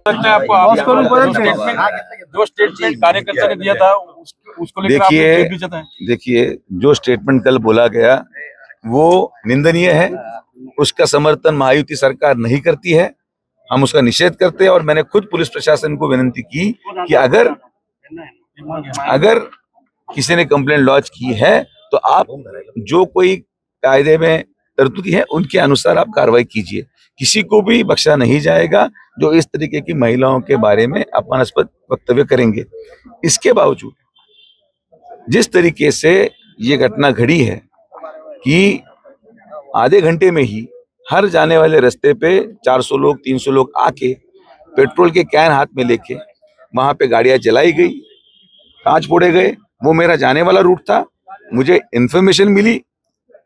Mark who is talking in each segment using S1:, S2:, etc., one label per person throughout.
S1: लगता है आपको जो स्टेटमेंट कार्यकर्ता ने दिया था उसको लेकर आप लोग भी जताएं।
S2: देखिए, जो स्टेटमेंट कल बोला गया वो निंदनीय है। उसका समर्थन महायुति सरकार नहीं करती है, हम उसका निषेध करते हैं। और मैंने खुद पुलिस प्रशासन को विनती की कि अगर किसी ने कंप्लेंट लॉन्च की है तो आप जो कोई कायदे में तरतूदी है उनके अनुसार आप कार्रवाई कीजिए। किसी को भी बख्शा नहीं जाएगा जो इस तरीके की महिलाओं के बारे में अपमानास्पद वक्तव्य करेंगे। इसके बावजूद जिस तरीके से ये घटना घड़ी है कि आधे घंटे में ही हर जाने वाले रास्ते पे 400 लोग 300 लोग आके पेट्रोल के कैन हाथ में लेके वहां पे गाड़ियां जलाई गई, कांच फोड़े गए। वो मेरा जाने वाला रूट था, मुझे इन्फॉर्मेशन मिली,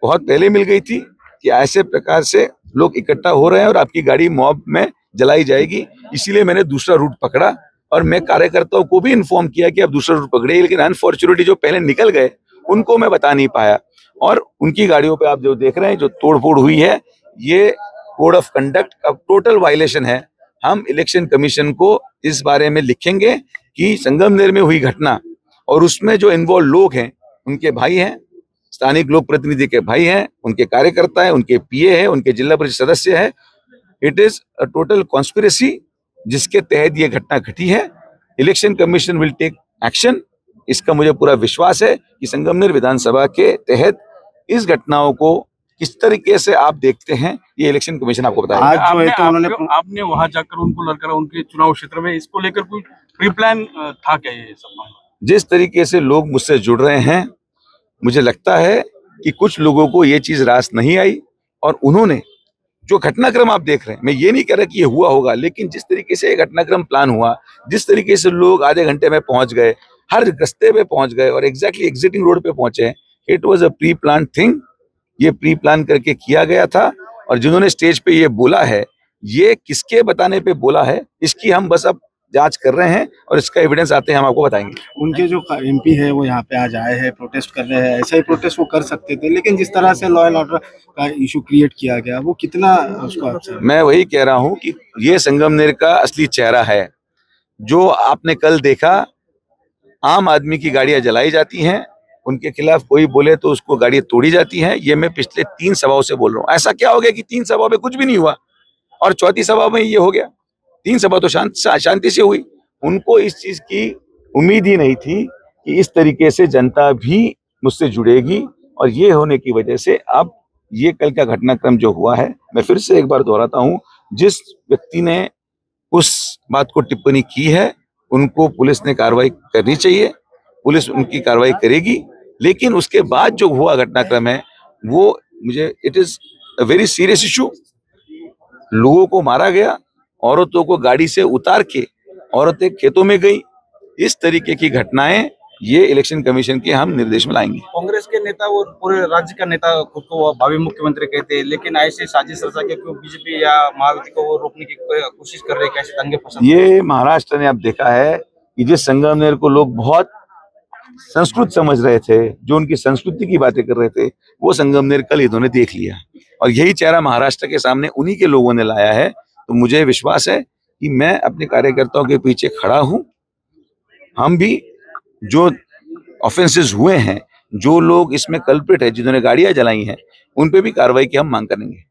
S2: बहुत पहले मिल गई थी कि ऐसे प्रकार से लोग इकट्ठा हो रहे हैं और आपकी गाड़ी मॉब में जलाई जाएगी। इसीलिए मैंने दूसरा रूट पकड़ा और मैं कार्यकर्ताओं को भी इन्फॉर्म किया कि आप दूसरा रूट पकड़े। लेकिन अनफॉर्चुनेटली जो पहले निकल गए उनको मैं बता नहीं पाया और उनकी गाड़ियों पे आप जो देख रहे हैं जो तोड़फोड़ हुई है, ये कोड ऑफ कंडक्ट का टोटल वायलेशन है। हम इलेक्शन कमीशन को इस बारे में लिखेंगे कि संगमनेर में हुई घटना और उसमें जो इन्वॉल्व लोग हैं, उनके भाई हैं, स्थानिक लोक प्रतिनिधि के भाई हैं, उनके कार्यकर्ता हैं, उनके पीए हैं, उनके जिला परिषद सदस्य हैं। It is a total conspiracy जिसके तहत ये घटना घटी है। Election commission will take action. इसका मुझे पूरा विश्वास है कि संगमनेर विधानसभा के तहत इस घटनाओं को किस तरीके से आप देखते हैं ये इलेक्शन कमीशन आपको बताएगा।
S1: आज जो है तो आपने वहां जाकर उनको लड़कर उनके चुनाव क्षेत्र में इसको लेकर कोई प्री प्लान था क्या ये सब?
S2: जिस तरीके से लोग मुझसे जुड़ रहे हैं, मुझे लगता है कि कुछ लोगों को ये चीज रास नहीं आई और उन्होंने जो घटनाक्रम आप देख रहे हैं, मैं ये नहीं कह रहा कि ये हुआ होगा, लेकिन जिस तरीके से ये घटनाक्रम प्लान हुआ, जिस तरीके से लोग आधे घंटे में पहुंच गए, हर रास्ते पे पहुंच गए और एग्जैक्टली एग्जिटिंग रोड पे पहुंचे, it was a pre plan thing. ये प्री प्लान करके किया गया था और जिन्होंने स्टेज पे ये बोला है, ये किसके बताने पे बोला है, इसकी हम बस अब जांच कर रहे हैं और इसका एविडेंस आते हैं हम आपको बताएंगे।
S3: उनके जो एमपी है वो यहाँ पे आज आए हैं, प्रोटेस्ट कर रहे हैं। ऐसा ही प्रोटेस्ट वो कर सकते थे, लेकिन जिस तरह से लॉ एंड ऑर्डर का इशू क्रिएट किया गया वो कितना उसको
S2: मैं वही कह रहा हूँ कि ये संगमनेर का असली चेहरा है। जो आपने कल देखा, आम आदमी की गाड़ियां जलाई जाती हैं, उनके खिलाफ कोई बोले तो उसको गाड़ियां तोड़ी जाती हैं। ये मैं पिछले 3 सभाओं से बोल रहा हूँ। ऐसा क्या हो गया कि 3 सभाओं में कुछ भी नहीं हुआ और चौथी सभा में ये हो गया? 3 सभा तो शांति से हुई। उनको इस चीज की उम्मीद ही नहीं थी कि इस तरीके से जनता भी मुझसे जुड़ेगी और ये होने की वजह से अब ये कल का घटनाक्रम जो हुआ है, मैं फिर से एक बार दोहराता हूँ, जिस व्यक्ति ने उस बात को टिप्पणी की है उनको पुलिस ने कार्रवाई करनी चाहिए। पुलिस उनकी कार्रवाई करेगी, लेकिन उसके बाद जो हुआ घटनाक्रम है वो मुझे it is a very serious issue. लोगों को मारा गया, औरतों को गाड़ी से उतार के औरतें खेतों में गई। इस तरीके की घटनाएं ये इलेक्शन कमीशन के हम निर्देश में लाएंगे।
S1: कांग्रेस के नेता और पूरे राज्य का नेता खुद को भावी मुख्यमंत्री कहते हैं, लेकिन ऐसे साजिश रचा के क्यों बीजेपी या महायुति को वो रोकने की कोशिश कर रहे हैं? कैसे दंगे फसाद?
S2: ये महाराष्ट्र ने आप देखा है कि जिस संगमनेर को लोग बहुत संस्कृत समझ रहे थे, जो उनकी संस्कृति की बातें कर रहे थे, वो संगमनेर कल इन्होंने देख लिया और यही चेहरा महाराष्ट्र के सामने उन्हीं के लोगों ने लाया है। तो मुझे विश्वास है कि मैं अपने कार्यकर्ताओं के पीछे खड़ा हूं। हम भी जो ऑफेंसेस हुए हैं, जो लोग इसमें कल्प्रिट है, जिन्होंने गाड़ियां जलाई हैं, उन पे भी कार्रवाई की हम मांग करेंगे।